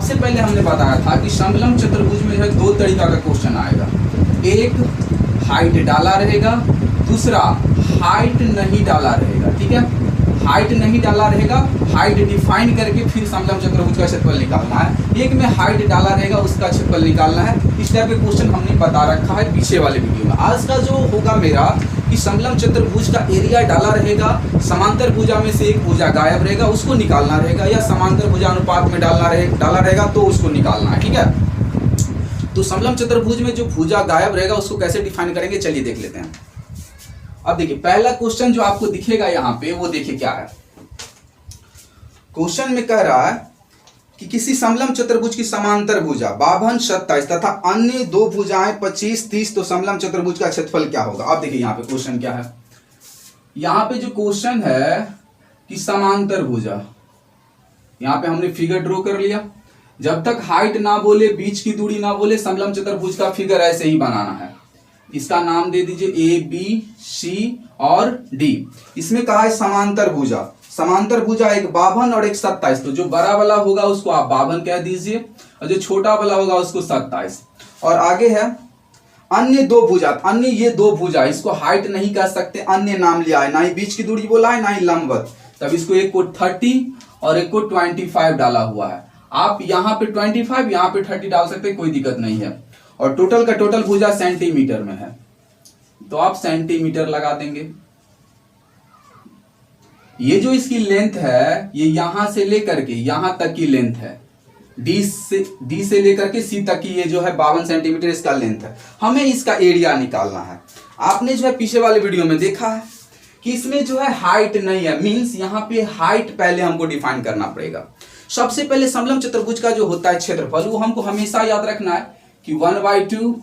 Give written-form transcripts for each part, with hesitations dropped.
सबसे पहले हमने बताया था कि समलंब चतुर्भुज में जो है दो तरीका का क्वेश्चन आएगा, एक हाइट डाला रहेगा, दूसरा हाइट नहीं डाला रहेगा। ठीक है, हाइट नहीं डाला रहेगा, हाइट डिफाइन करके फिर समलंब चतुर्भुज का क्षेत्रफल निकालना है। एक में हाइट डाला रहेगा, उसका क्षेत्रफल निकालना है। इस टाइप के क्वेश्चन हमने बता रखा है पीछे वाले वीडियो में। आज का जो होगा मेरा कि समलंब चतुर्भुज का एरिया डाला रहेगा, समांतर भुजा में से एक भुजा गायब रहेगा, उसको निकालना रहेगा, या समांतर भुजा अनुपात में डाला रहेगा तो उसको निकालना है। ठीक है, तो समलंब चतुर्भुज में जो भुजा गायब रहेगा उसको कैसे डिफाइन करेंगे, चलिए देख लेते हैं। अब देखिए पहला क्वेश्चन जो आपको दिखेगा यहाँ पे, वो देखिए क्या है। क्वेश्चन में कह रहा है कि किसी समलंब चतुर्भुज की समांतर भुजा 52, 27 तथा अन्य दो भुजाएं 25, 30, तो समलंब चतुर्भुज का क्षेत्रफल क्या होगा। अब देखिए यहाँ पे क्वेश्चन क्या है। यहाँ पे जो क्वेश्चन है कि समांतर भुजा, यहाँ पे हमने फिगर ड्रॉ कर लिया। जब तक हाइट ना बोले, बीच की दूरी ना बोले, समलंब चतुर्भुज का फिगर ऐसे ही बनाना है। इसका नाम दे दीजिए ए, बी, सी और डी। इसमें कहा है समांतर भुजा। समांतर भुजा एक 52 और एक 27, तो जो बड़ा वाला होगा उसको आप 52 कह दीजिए और जो छोटा वाला होगा उसको 27। और आगे है अन्य दो भुजा, अन्य ये दो भुजा, इसको हाइट नहीं कह सकते, अन्य नाम लिया है, ना ही बीच की दूरी बोला है ना ही लंबवत, तब इसको एक को 30 और एक को 25 डाला हुआ है। आप यहाँ पे 25 यहाँ पे 30 डाल सकते, कोई दिक्कत नहीं है। और टोटल का टोटल भुजा सेंटीमीटर में है, तो आप सेंटीमीटर लगा देंगे। ये जो इसकी लेंथ है, ये यहां से लेकर के यहां तक की लेंथ है, डी से लेकर के सी तक की, ये जो है 52 सेंटीमीटर इसका लेंथ है। हमें इसका एरिया निकालना है। आपने जो है पीछे वाले वीडियो में देखा है कि इसमें जो है हाइट नहीं है, मींस यहाँ पे हाइट पहले हमको डिफाइन करना पड़ेगा। सबसे पहले समलंब चतुर्भुज का जो होता है क्षेत्रफल, वो हमको हमेशा याद रखना है कि 1/2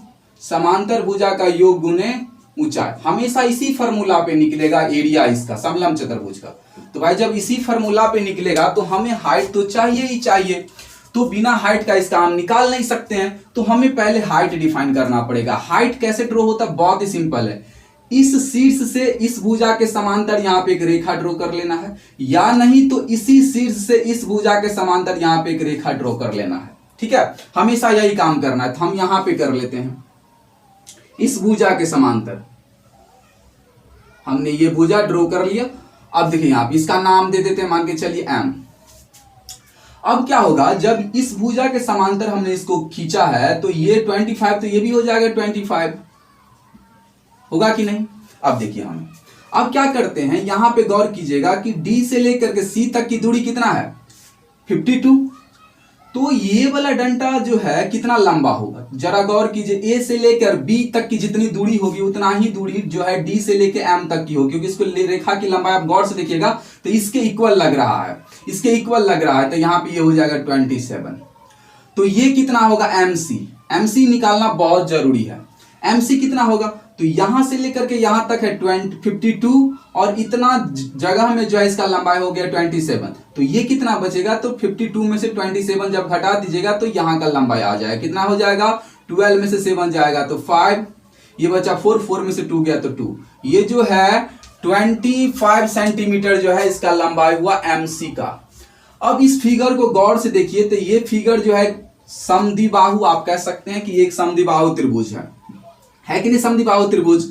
समांतर भुजा का योग गुने ऊंचाई। हमेशा इसी फॉर्मूला पे निकलेगा एरिया इसका, समलंब चतुर्भुज का। तो भाई जब इसी फॉर्मूला पे निकलेगा तो हमें हाइट तो चाहिए ही चाहिए, तो बिना हाइट का इसका हम निकाल नहीं सकते हैं, तो हमें पहले हाइट डिफाइन करना पड़ेगा। हाइट कैसे ड्रॉ होता है, बहुत ही सिंपल है। इस शीर्ष से इस भुजा के समांतर यहाँ पे एक रेखा ड्रॉ कर लेना है, या नहीं तो इसी शीर्ष से इस भुजा के समांतर यहाँ पे एक रेखा ड्रॉ कर लेना है। ठीक है, हमेशा यही काम करना है। तो हम यहां पे कर लेते हैं, इस भुजा के समांतर हमने ये भुजा ड्रॉ कर लिया। अब देखिए यहां पे इसका नाम दे देते हैं, मान के चलिए एम। अब क्या होगा, जब इस भुजा के समांतर हमने इसको खींचा है तो ये 25, तो ये भी हो जाएगा 25, होगा कि नहीं। अब देखिए हम अब क्या करते हैं, यहां पे गौर कीजिएगा कि डी से लेकर के सी तक की दूरी कितना है, 52। तो ये वाला डंडा जो है कितना लंबा होगा, जरा गौर कीजिए। ए से लेकर बी तक की जितनी दूरी होगी उतना ही दूरी जो है डी से लेकर एम तक की होगी, क्योंकि इसको रेखा की लंबाई आप गौर से देखिएगा तो इसके इक्वल लग रहा है, इसके इक्वल लग रहा है। तो यहाँ पे ये हो जाएगा 27। तो ये कितना होगा, एमसी। एमसी निकालना बहुत जरूरी है। एमसी कितना होगा, तो यहां से लेकर के यहां तक है 52 और इतना जगह में जो है इसका लंबाई हो गया 27। तो ये कितना बचेगा, तो 52 में से 27 जब घटा दीजिएगा तो यहां का लंबाई आ जाएगा, कितना हो जाएगा, 12 में से 7 जाएगा तो 5, ये बचा 4 में से 2 गया तो 2। ये जो है 25 सेंटीमीटर जो है इसका लंबाई हुआ एमसी का। अब इस फिगर को गौर से देखिए, तो ये फिगर जो है समद्विबाहु, आप कह सकते हैं कि एक समद्विबाहु त्रिभुज है कि नहीं, समद्विबाहु त्रिभुज।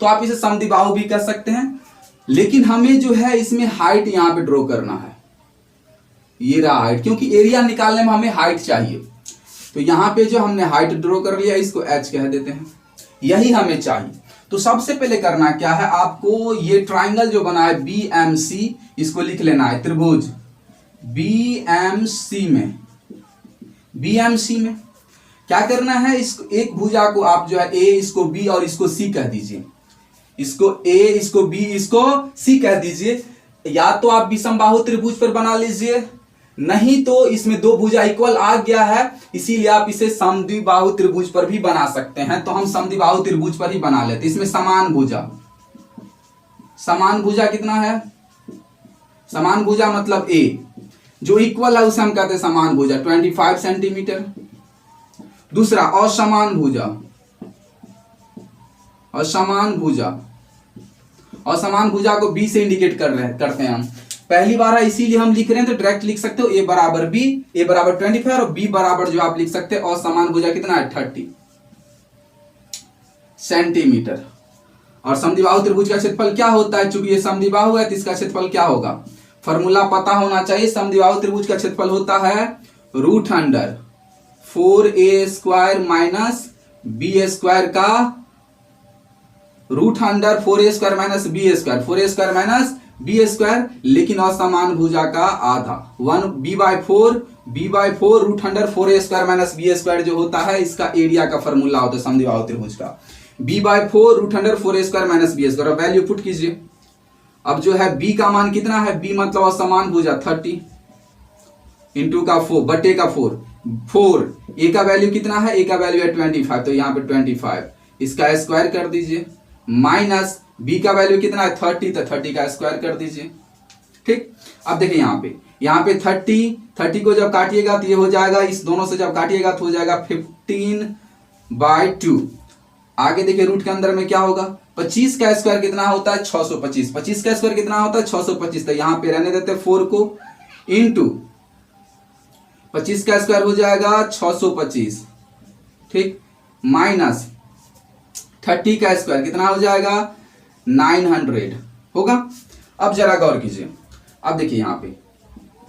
तो आप इसे समद्विबाहु भी कह सकते हैं, लेकिन हमें जो है इसमें हाइट यहां पे ड्रॉ करना है। ये रहा हाइट, क्योंकि एरिया निकालने में हमें हाइट चाहिए। तो यहां पे जो हमने हाइट ड्रॉ कर लिया, इसको एच कह देते हैं, यही हमें चाहिए। तो सबसे पहले करना क्या है, आपको ये ट्राइंगल जो बना है बीएमसी, इसको लिख लेना है त्रिभुज बीएमसी में क्या करना है, इसको एक भुजा को आप जो है ए, इसको बी और इसको सी कह दीजिए। इसको ए, इसको बी, इसको सी कह दीजिए। या तो आप विषमबाहु त्रिभुज पर बना लीजिए, नहीं तो इसमें दो भुजा इक्वल आ गया है, इसीलिए आप इसे समद्विबाहु त्रिभुज पर भी बना सकते हैं। तो हम समद्विबाहु त्रिभुज पर ही बना लेते। इसमें समान भुजा कितना है, समान भुजा मतलब ए, जो इक्वल है उसे हम कहते हैं समान भुजा 25 सेंटीमीटर। दूसरा असमान भुजा, असमान भुजा को बी से इंडिकेट करते हैं हम। पहली बार है इसीलिए हम लिख रहे हैं, तो डायरेक्ट लिख सकते हो ए बराबर बी, ए बराबर 25 और बी बराबर जो आप लिख सकते हो असमान भुजा कितना है 30 सेंटीमीटर। और समद्विबाहु त्रिभुज का क्षेत्रफल क्या होता है, चूंकि ये समद्विबाहु है तो इसका क्षेत्रफल क्या होगा, फॉर्मूला पता होना चाहिए। समद्विबाहु त्रिभुज का क्षेत्रफल होता है √4a² माइनस b² का √4a² minus b², 4a² minus b², लेकिन असमान भुजा का आधा 1 b/4 √4a² माइनस b² जो होता है इसका एरिया का फॉर्मूला होता है समद्विबाहु त्रिभुज का, b/4 √4a² माइनस b²। और वैल्यू पुट कीजिए। अब जो है b का मान कितना है, b मतलब असमान भुजा 30 इंटू का 4 बटे का 4 a का वैल्यू कितना है, a का वैल्यू है 25, तो यहाँ पे 25 इसका स्क्वायर कर दीजिए, माइनस b का वैल्यू कितना है 30, तो 30 का स्क्वायर कर दीजिए। ठीक, अब देखिए यहाँ पे 30 को जब काटिएगा तो ये हो जाएगा, इस दोनों से जब काटिएगा तो हो जाएगा 15/2। आगे देखिए रूट के अंदर में क्या होगा, 25 का स्क्वायर कितना होता है 625, 25 का स्क्वायर कितना होता है 625, तो यहाँ पे रहने देते 4 को, इंटू 25 का स्क्वायर हो जाएगा 625, ठीक, माइनस 30 का स्क्वायर कितना हो जाएगा 900 होगा। अब जरा गौर कीजिए, अब देखिए यहाँ पे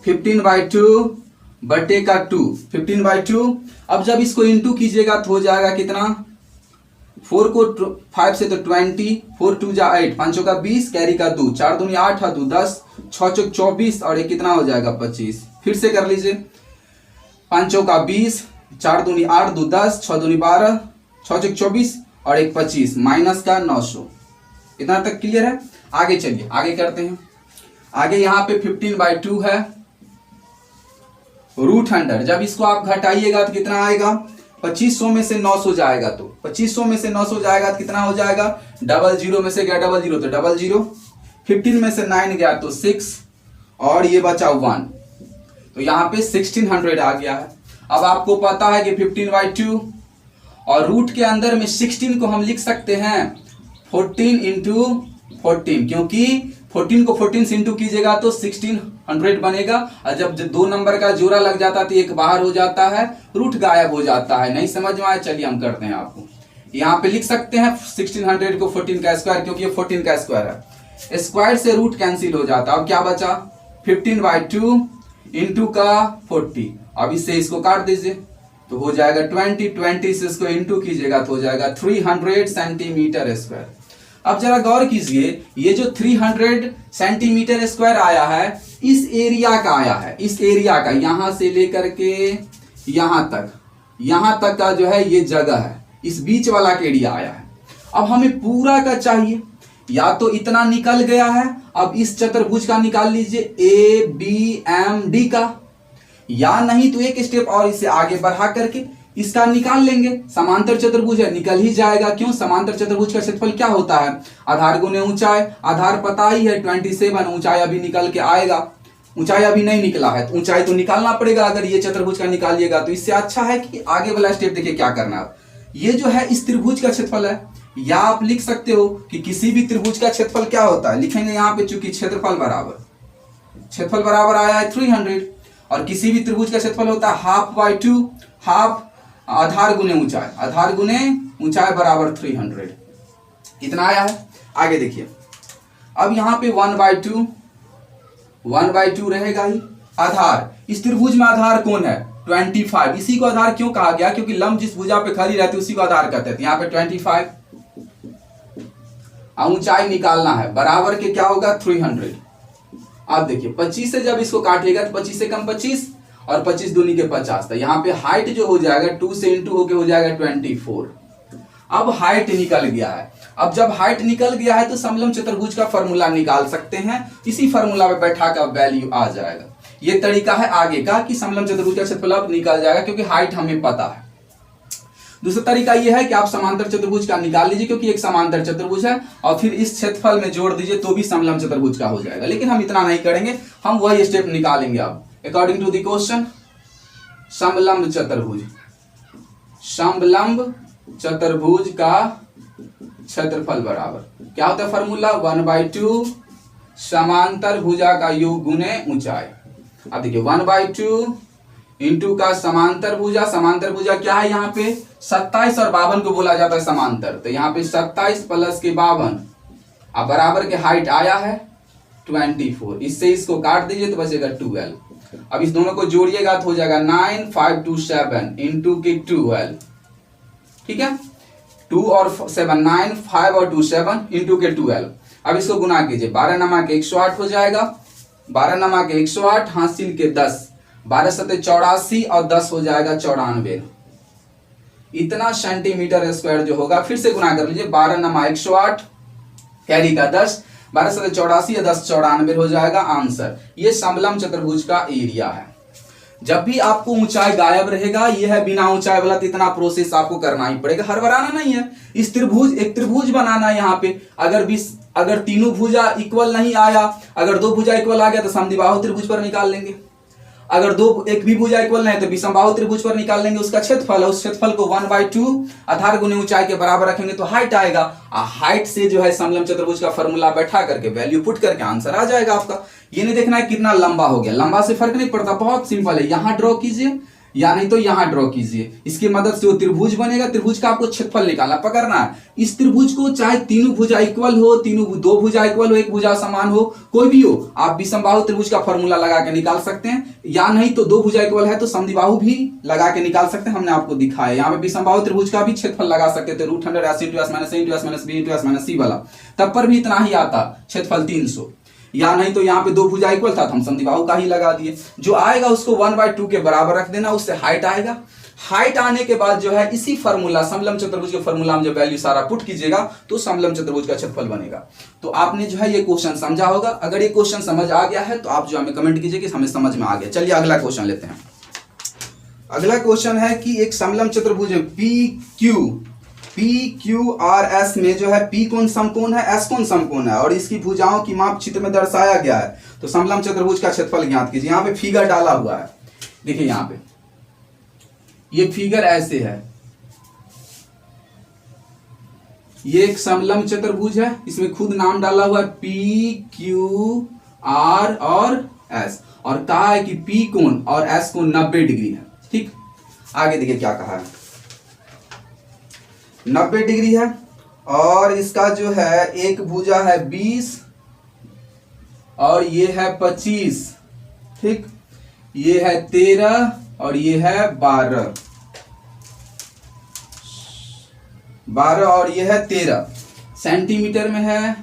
15/2 बटे का 2, 15/2। अब जब इसको इंटू कीजिएगा तो हो जाएगा कितना, 4 को 5 से तो 20, 4 2 जा 8, 5 का 20, कैरी का 2, 4 दूनी 8 है 2 10, 6 चौक 24 और ये कितना हो जाएगा 25। फिर से कर लीजिए, 5 का 20, 4 दूनी 8 2 10, 6 दूनी 12, 6 चौक 24 और एक 25 माइनस का 900। इतना तक क्लियर है। आगे चलिए आगे करते हैं। आगे यहाँ पे 15/2 है √100, जब इसको आप घटाइएगा तो कितना आएगा, 2500 में से 900 जाएगा, तो 2500 में से 900 जाएगा तो कितना हो जाएगा, 00 में से गया 00 तो 00, 15 में से 9 गया तो 6 और ये बचा 1, तो यहाँ पे 1600 आ गया है। अब आपको पता है कि 15/2 और रूट के अंदर में 16 को हम लिख सकते हैं 14 इंटू 14, क्योंकि 14 को 14 से इंटू कीजिएगा तो 1600 बनेगा, और जब 2 नंबर का जोड़ा लग जाता है तो एक बाहर हो जाता है, रूट गायब हो जाता है। नहीं समझ में आया, चलिए हम करते हैं आपको। यहाँ पे लिख सकते हैं 1600 को 14 का स्क्वायर, क्योंकि ये 14 का स्क्वायर है, स्क्वायर से रूट कैंसिल हो जाता है। अब क्या बचा 15/2 इंटू का 40, अब इससे इसको काट दीजिए तो हो जाएगा 20 से इसको इंटू कीजिएगा तो हो जाएगा 300 सेंटीमीटर स्क्वायर। अब जरा गौर कीजिए, ये जो 300 सेंटीमीटर स्क्वायर आया है इस एरिया का आया है, इस एरिया का यहां से लेकर के यहां तक का जो है ये जगह है, इस बीच वाला का एरिया आया है। अब हमें पूरा का चाहिए, या तो इतना निकल गया है, अब इस चतुर्भुज का निकाल लीजिए ABMD का, या नहीं तो एक स्टेप और इसे आगे बढ़ा करके इसका निकाल लेंगे। समांतर चतुर्भुज है, निकल ही जाएगा, क्यों, समांतर चतुर्भुज का क्षेत्रफल क्या होता है, आधार गुने ऊंचाई, आधार पता ही है 27, ऊंचाई अभी निकल के आएगा, ऊंचाई अभी नहीं निकला है तो ऊंचाई तो निकालना पड़ेगा अगर ये चतुर्भुज का निकालिएगा। तो इससे अच्छा है कि आगे वाला स्टेप देखिए क्या करना है। ये जो है इस त्रिभुज का क्षेत्रफल है, या आप लिख सकते हो कि किसी भी त्रिभुज का क्षेत्रफल क्या होता है, लिखेंगे यहाँ पे, चूंकि क्षेत्रफल बराबर आया है 300, और किसी भी त्रिभुज का क्षेत्रफल होता है ½ हाफ आधार गुने ऊंचाई बराबर 300, इतना आया है। आगे देखिए, अब यहाँ पे 1/2 रहेगा ही। आधार, इस त्रिभुज में आधार कौन है 25, इसी को आधार क्यों कहा गया, क्योंकि लंब जिस भुजा पे खड़ी रहती है उसी को आधार कहते हैं। यहाँ पे 25, ऊंचाई निकालना है, बराबर के क्या होगा 300। अब देखिए 25 से जब इसको काटिएगा तो 25 से कम 25 और 25 दूनी के 50, तो यहाँ पे हाइट जो हो जाएगा 2 से इंटू होके हो जाएगा 24। अब हाइट निकल गया है, अब जब हाइट निकल गया है तो समलंब चतुर्भुज का फॉर्मूला निकाल सकते हैं, इसी फॉर्मूला पे बैठा कर वैल्यू आ जाएगा। ये तरीका है आगे का कि समलंब चतुर्भुज का क्षेत्रफल अब निकल जाएगा, क्योंकि हाइट हमें पता है। दूसरा तरीका यह है कि आप समांतर चतुर्भुज का निकाल लीजिए, क्योंकि एक समांतर चतुर्भुज है, और फिर इस क्षेत्रफल में जोड़ दीजिए तो भी समलंब चतुर्भुज का हो जाएगा। लेकिन हम इतना नहीं करेंगे, हम वही स्टेप निकालेंगे अब अकॉर्डिंग टू द क्वेश्चन। समलंब चतुर्भुज का क्षेत्रफल बराबर क्या होता है, फॉर्मूला 1/2 समांतर भुजा का योग गुने ऊंचाई। अब देखिए 1/2 इंटू का समांतर भुजा क्या है यहाँ पे 27 और 52 को बोला जाता है समांतर, तो यहाँ पे 27 प्लस के 52 अब बराबर के हाइट आया है 24, इससे इसको काट दीजिए तो बचेगा 12। अब इस दोनों को जोड़िएगा तो हो जाएगा 9 5 2 7 इंटू के 12, ठीक है 2 और 7 9 5 और 2 7 इंटू के 12। अब इसको गुना कीजिए 12 नमक 108 हो जाएगा, 12 नमक 108 हासिल के 10, 12 सत्ते 84 और 10 हो जाएगा 94। इतना सेंटीमीटर स्क्वायर जो होगा, फिर से गुना कर लीजिए 12 नमक 108 कैरी का 10, 12 सत्ते 84 या 10 94 हो जाएगा आंसर। ये समलम चतुर्भुज का एरिया है। जब भी आपको ऊंचाई गायब रहेगा, ये है बिना ऊंचाई वाला, तो इतना प्रोसेस आपको करना ही पड़ेगा, हड़बड़ाना नहीं है। इस त्रिभुज एक त्रिभुज बनाना है यहाँ पे, अगर तीनों भुजा इक्वल नहीं आया, अगर दो भुजा इक्वल आ गया तो समद्विबाहु त्रिभुज पर निकाल लेंगे, अगर एक भी भुजा इक्वल नहीं तो विषमबाहु त्रिभुज पर निकाल लेंगे उसका क्षेत्रफल, उस क्षेत्रफल को 1/2 आधार गुने ऊंचाई के बराबर रखेंगे तो हाइट आएगा। हाइट से जो है समलम चतुर्भुज का फॉर्मूला बैठा करके वैल्यू पुट करके आंसर आ जाएगा आपका। ये नहीं देखना है कितना लंबा हो गया, लंबा से फर्क नहीं पड़ता, बहुत सिंपल है। यहां ड्रॉ कीजिए या नहीं तो यहां ड्रॉ कीजिए, इसकी मदद से वो त्रिभुज बनेगा। त्रिभुज का आपको क्षेत्रफल निकालना पकड़ना है। इस त्रिभुज को चाहे तीनों भुजा इक्वल हो, दो भुजा इक्वल हो, एक भुजा समान हो, कोई भी हो, आप विषमबाहु त्रिभुज का फॉर्मूला लगा के निकाल सकते हैं, या नहीं तो दो भुजा इक्वल है तो समद्विबाहु भी लगा के निकाल सकते हैं। हमने आपको दिखाया यहाँ पे विषमबाहु त्रिभुज का भी क्षेत्रफल लगा सकते थे, √100 × b वाला, तब पर भी इतना ही आता क्षेत्रफल 300, या नहीं तो यहाँ पे दो भुजा इक्वल था तो हम समद्विबाहु का ही लगा दिए। जो आएगा उसको 1/2 के बराबर रख देना, उससे हाइट आएगा। हाइट आने के बाद जो है इसी फॉर्मूला समलम चतुर्भुज के फॉर्मूला में जब वैल्यू सारा पुट कीजिएगा तो समलम चतुर्भुज का क्षेत्रफल बनेगा। तो आपने जो है ये क्वेश्चन समझा होगा। अगर ये क्वेश्चन समझ आ गया है तो आप जो हमें कमेंट कीजिए कि हमें समझ में आ गया। चलिए अगला क्वेश्चन लेते हैं। अगला क्वेश्चन है कि एक समलम चतुर्भुज PQRS में जो है P कौन समकोण है, S कौन समकोण है और इसकी भुजाओं की माप चित्र में दर्शाया गया है। तो समलम चतुर्भुज का क्षेत्रफल ज्ञात कीजिए। यहाँ पे फिगर डाला हुआ है, देखिए यहाँ पे ये फिगर ऐसे है। ये एक समलम चतुर्भुज है, इसमें खुद नाम डाला हुआ है PQR और S, और कहा है कि P कोण और S कोण 90 डिग्री है। ठीक, आगे देखिए क्या कहा है। 90 डिग्री है और इसका जो है एक भुजा है 20 और ये है 25, ठीक, ये है 13 और ये है 12 और ये है 13। सेंटीमीटर में है,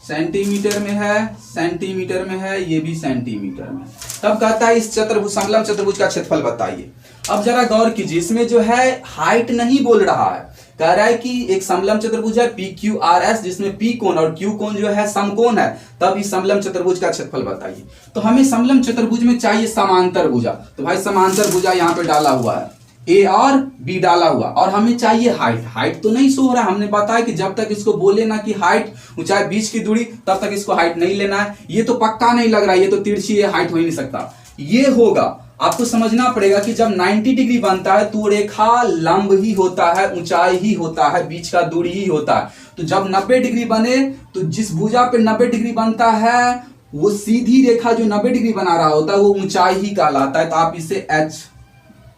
सेंटीमीटर में है, सेंटीमीटर में है, ये भी सेंटीमीटर में। तब कहता है इस चतुर्भुज समलम चतुर्भुज का क्षेत्रफल बताइए। अब जरा गौर कीजिए, इसमें जो है हाइट नहीं बोल रहा है, कह रहा है कि एक समलम चतुर्भुज है PQRS जिसमें P कोण और Q कोण जो है समकोण है, तब इस समलम चतुर्भुज का क्षेत्रफल बताइए। तो हमें समलम चतुर्भुज में चाहिए समांतर भुजा, तो भाई समांतर भुजा यहाँ पे डाला हुआ है, A और B डाला हुआ, और हमें चाहिए हाइट। हाइट तो नहीं शो हो रहा, हमने बताया कि जब तक इसको बोले ना कि हाइट ऊंचाई बीच की दूरी, तब तक इसको हाइट नहीं लेना है। ये तो पक्का नहीं लग रहा है, ये तो तिरछी है, हाइट हो ही नहीं सकता। ये होगा, आपको समझना पड़ेगा कि जब 90 डिग्री बनता है तो रेखा लंब ही होता है, ऊंचाई ही होता है, बीच का दूरी ही होता है। तो जब 90 डिग्री बने तो जिस भुजा पे 90 डिग्री बनता है वो सीधी रेखा जो 90 डिग्री बना रहा होता है वो ऊंचाई ही कहलाता है, तो आप इसे h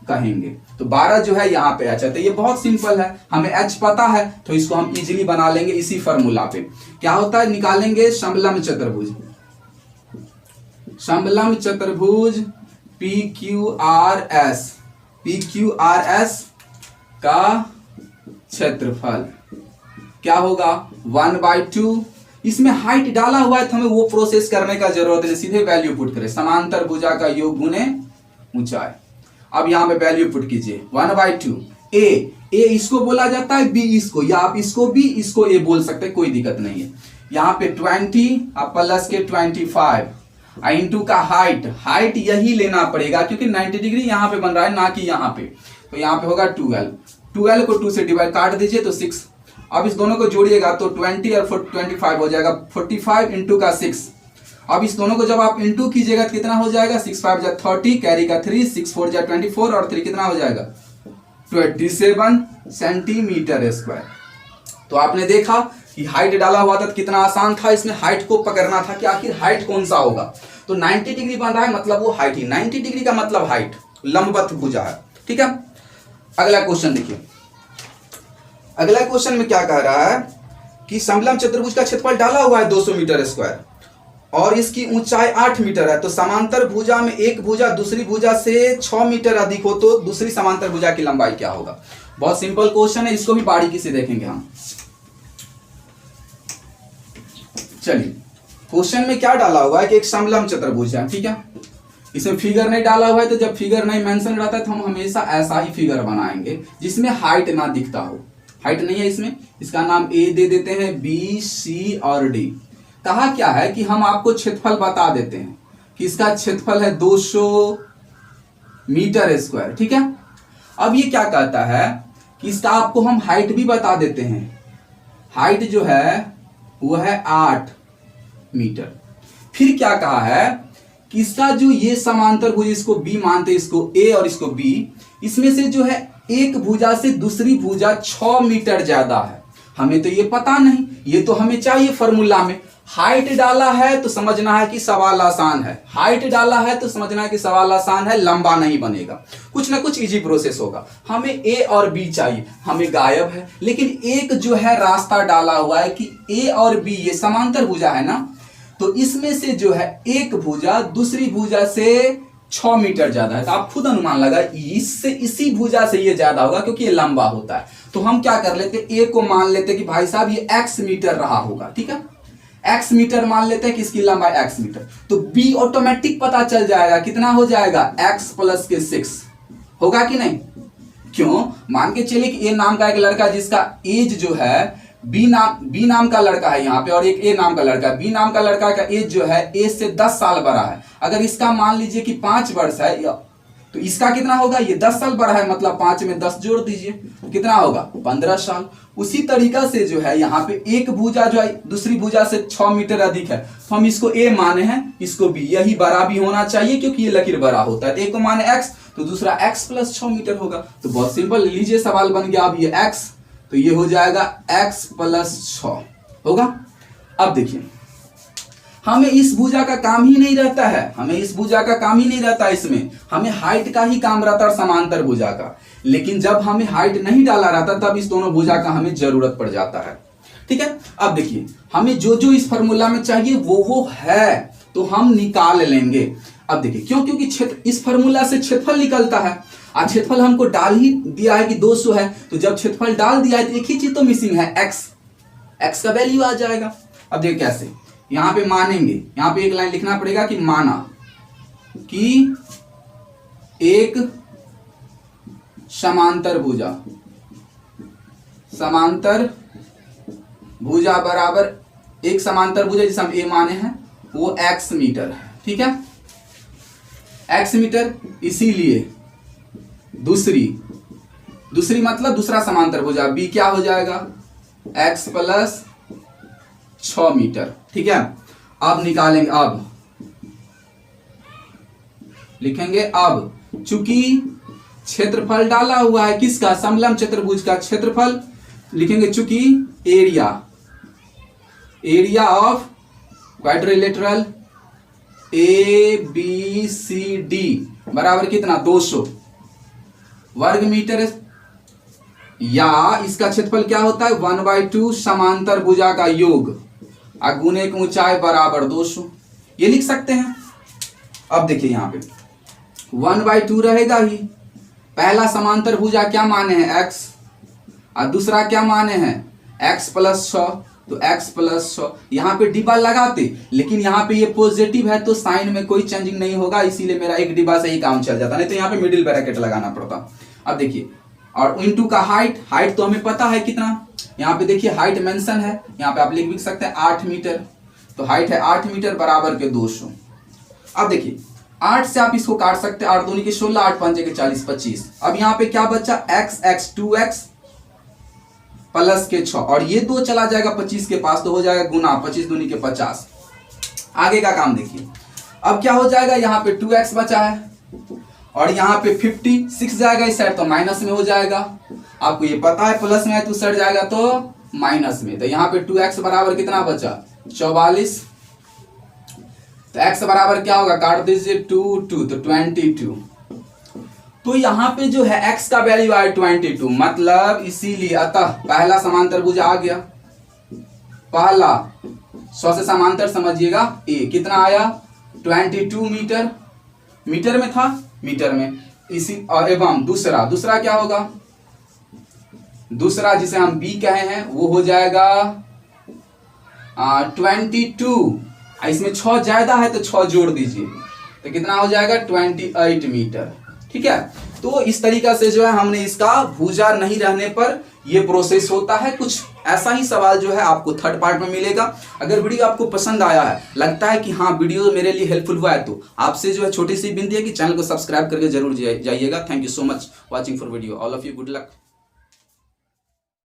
कहेंगे। तो 12 जो है यहाँ पे h है। तो ये बहुत सिंपल है, हमें h पता है तो इसको हम इजीली बना लेंगे इसी फॉर्मूला पे। क्या होता है, निकालेंगे समलम चतुर्भुज, समलम चतुर्भुज PQRS का क्षेत्रफल क्या होगा 1/2। इसमें हाइट डाला हुआ है तो हमें वो प्रोसेस करने का जरूरत है, सीधे वैल्यू पुट करें, समांतर भुजा का योग गुने ऊंचाई। अब यहाँ पे वैल्यू पुट कीजिए 1/2। A इसको बोला जाता है, B इसको, या आप इसको B इसको A बोल सकते हैं, कोई दिक्कत नहीं है। यहाँ पे 20 अब प्लस के 25 इंटू का हाइट यही लेना पड़ेगा क्योंकि 90 डिग्री यहाँ पे बन रहा है ना कि यहाँ पे, तो यहाँ पे होगा 12 को 2 से डिवाइड काट दीजिए तो 6। अब इस दोनों को जोड़िएगा तो 20 और 25 हो जाएगा 45 इंटू का 6। अब इस दोनों को जब आप इंटू कीजिएगा तो कितना हो जाएगा 6 5 जा 30, कैरी का 3, 6 4 जा 24 और 3 कितना हो जाएगा 27 सेंटीमीटर स्क्वायर। तो आपने देखा कि हाइट डाला हुआ था तो कितना आसान था, इसमें हाइट को पकड़ना था कि आखिर हाइट कौन सा होगा। तो 90 डिग्री बन रहा है मतलब वो हाइट ही, 90 डिग्री का मतलब हाइट, लंबवत भुजा है। ठीक है, अगला क्वेश्चन देखिए। अगला क्वेश्चन में क्या कह रहा है कि समलंब चतुर्भुज का क्षेत्रफल डाला हुआ है 200 मीटर स्क्वायर और इसकी ऊंचाई 8 मीटर है। तो समांतर भुजा में एक भुजा दूसरी भुजा से 6 मीटर अधिक हो तो दूसरी समांतर भुजा की लंबाई क्या होगा। बहुत सिंपल क्वेश्चन है, इसको भी बारीकी से देखेंगे हम। चलिए, क्वेश्चन में क्या डाला हुआ है कि एक समलंब चतुर्भुज है। ठीक है, इसमें फिगर नहीं डाला हुआ है, तो जब फिगर नहीं मेंशन रहता है तो हम हमेशा ऐसा ही फिगर बनाएंगे जिसमें हाइट ना दिखता हो। हाइट नहीं है इसमें, इसका नाम ए दे देते हैं, बी सी और डी। कहा क्या है कि हम आपको क्षेत्रफल बता देते हैं कि इसका क्षेत्रफल है 200 मीटर स्क्वायर। ठीक है, अब ये क्या कहता है कि इसका आपको हम हाइट भी बता देते हैं। हाइट जो है वो है 8 मीटर। फिर क्या कहा है कि इसका जो ये समांतर भुज, इसको बी मानते हैं, इसको ए और इसको बी, इसमें से जो है एक भुजा से दूसरी भुजा 6 मीटर ज्यादा है। हमें तो ये पता नहीं, ये तो हमें चाहिए फॉर्मूला में। हाइट डाला है तो समझना है कि सवाल आसान है, हाइट डाला है तो समझना है कि सवाल आसान है, लंबा नहीं बनेगा, कुछ ना कुछ इजी प्रोसेस होगा। हमें ए और बी चाहिए, हमें गायब है। लेकिन एक जो है रास्ता डाला हुआ है कि ए और बी ये समांतर भुजा है ना, तो इसमें से जो है एक भुजा दूसरी भुजा से 6 मीटर ज्यादा है। तो आप खुद अनुमान लगा, इससे इसी भुजा से ये ज्यादा होगा क्योंकि ये लंबा होता है। तो हम क्या कर लेते, ए को मान लेते कि भाई साहब ये x मीटर रहा होगा। ठीक है, x मीटर मान लेते हैं कि इसकी लंबाई x मीटर। तो b ऑटोमेटिक पता चल जाएगा, कितना हो जाएगा, x प्लस के 6 होगा कि नहीं। क्यों, मान के चलिए कि ए नाम का एक लड़का जिसका एज जो है बी नाम का लड़का है यहाँ पे, और एक ए नाम का लड़का है। बी नाम का लड़का का एज जो है ए से 10 साल बड़ा है। अगर इसका मान लीजिए कि 5 वर्ष है, तो इसका कितना होगा, ये 10 साल बड़ा है, मतलब 5 में 10 जोड़ दीजिए, कितना होगा, 15 साल। उसी तरीका से जो है यहाँ पे एक भुजा जो है दूसरी भुजा से 6 मीटर अधिक है, तो हम इसको ए माने हैं, इसको बी, यही बड़ा भी होना चाहिए क्योंकि ये लकीर बड़ा होता है। एक को माने x तो दूसरा x प्लस 6 मीटर होगा। तो बहुत सिंपल, लीजिए सवाल बन गया। अब ये x, तो ये हो जाएगा x प्लस 6 होगा। अब देखिए, हमें इस भुजा का काम ही नहीं रहता है, हमें इस भुजा का काम ही नहीं रहता, इसमें हमें हाइट का ही काम रहता है, समांतर भुजा का। लेकिन जब हमें हाइट नहीं डाला रहता तब इस दोनों भुजा का हमें जरूरत पड़ जाता है। ठीक है, अब देखिए, हमें जो जो इस फॉर्मूला में चाहिए वो है, तो हम निकाल लेंगे। अब देखिए, क्यों, क्योंकि क्षेत्र, इस फॉर्मूला से क्षेत्रफल निकलता है। आज क्षेत्रफल हमको डाल ही दिया है कि 200 है, तो जब क्षेत्रफल डाल दिया है तो एक ही चीज तो मिसिंग है, x का वैल्यू आ जाएगा। अब देखिए कैसे, यहां पे मानेंगे, यहां पे एक लाइन लिखना पड़ेगा कि माना कि एक समांतर भुजा बराबर एक समांतर भुजा जिसे हम ए माने हैं वो x मीटर है। ठीक है, x मीटर, इसीलिए दूसरी मतलब दूसरा समांतर भुजा b क्या हो जाएगा, x प्लस 6 मीटर। ठीक है, अब निकालेंगे, अब लिखेंगे, अब चूंकि क्षेत्रफल डाला हुआ है किसका, समलंब चतुर्भुज का क्षेत्रफल, लिखेंगे चूंकि area of quadrilateral A B C D बराबर कितना, 200 वर्ग मीटर, या इसका क्षेत्रफल क्या होता है, 1/2 समांतर भुजा का योग, गुने की ऊंचाई बराबर 200, ये लिख सकते हैं। अब देखिए यहाँ पे 1/2 रहेगा ही, पहला समांतर भुजा क्या माने हैं, x, और दूसरा क्या माने हैं, x प्लस 6, तो x प्लस 6 यहाँ पे डिब्बा लगाते, लेकिन यहाँ पे ये पॉजिटिव है तो साइन में कोई चेंजिंग नहीं होगा, इसीलिए मेरा एक डिब्बा से ही काम चल जाता, नहीं तो यहाँ पे मिडिल ब्रैकेट लगाना पड़ता। अब देखिए, और इनटू का हाइट तो हमें पता है कितना, यहाँ पे देखिए हाइट मेंशन है, यहाँ पे आप लिख भी सकते हैं 8 मीटर, तो हाइट है 8 मीटर बराबर के 200। अब देखिए 8 से आप इसको काट सकते हैं, 8 दूनी के 16, 8 पंजे के 40, 25। अब यहाँ पे क्या बचा, x 2x प्लस के 6, और ये 2 चला जाएगा 25 के पास, तो हो जाएगा गुना 25 दूनी के 50। आगे का काम देखिए, अब क्या हो जाएगा, यहाँ पे 2x बचा है और यहाँ पे 56 जाएगा इस साइड, तो माइनस में हो जाएगा। आपको ये पता है प्लस में है तो सट जाएगा तो माइनस में, तो यहाँ पे 2x बराबर कितना बचा 44। तो x बराबर क्या होगा, काट दीजिए 2 2 तो 22। तो यहाँ पे जो है x का वैल्यू आया 22, मतलब इसीलिए अतः पहला समांतर भुज आ गया। पहला 100 से समांतर समझिएगा a कितना आया 22 मीटर, मीटर में था, मीटर में इसी एवं दूसरा क्या होगा, दूसरा जिसे हम b कहे हैं वो हो जाएगा 22। इसमें 6 ज्यादा है तो 6 जोड़ दीजिए तो कितना हो जाएगा 28 मीटर। ठीक है, तो इस तरीका से जो है हमने इसका भुजा नहीं रहने पर ये प्रोसेस होता है। कुछ ऐसा ही सवाल जो है आपको थर्ड पार्ट में मिलेगा। अगर वीडियो आपको पसंद आया है, लगता है कि हाँ वीडियो मेरे लिए हेल्पफुल हुआ है, तो आपसे जो है छोटी सी विनती है कि चैनल को सब्सक्राइब करके जरूर जाइएगा। Thank you so much watching for video, all of you, good luck.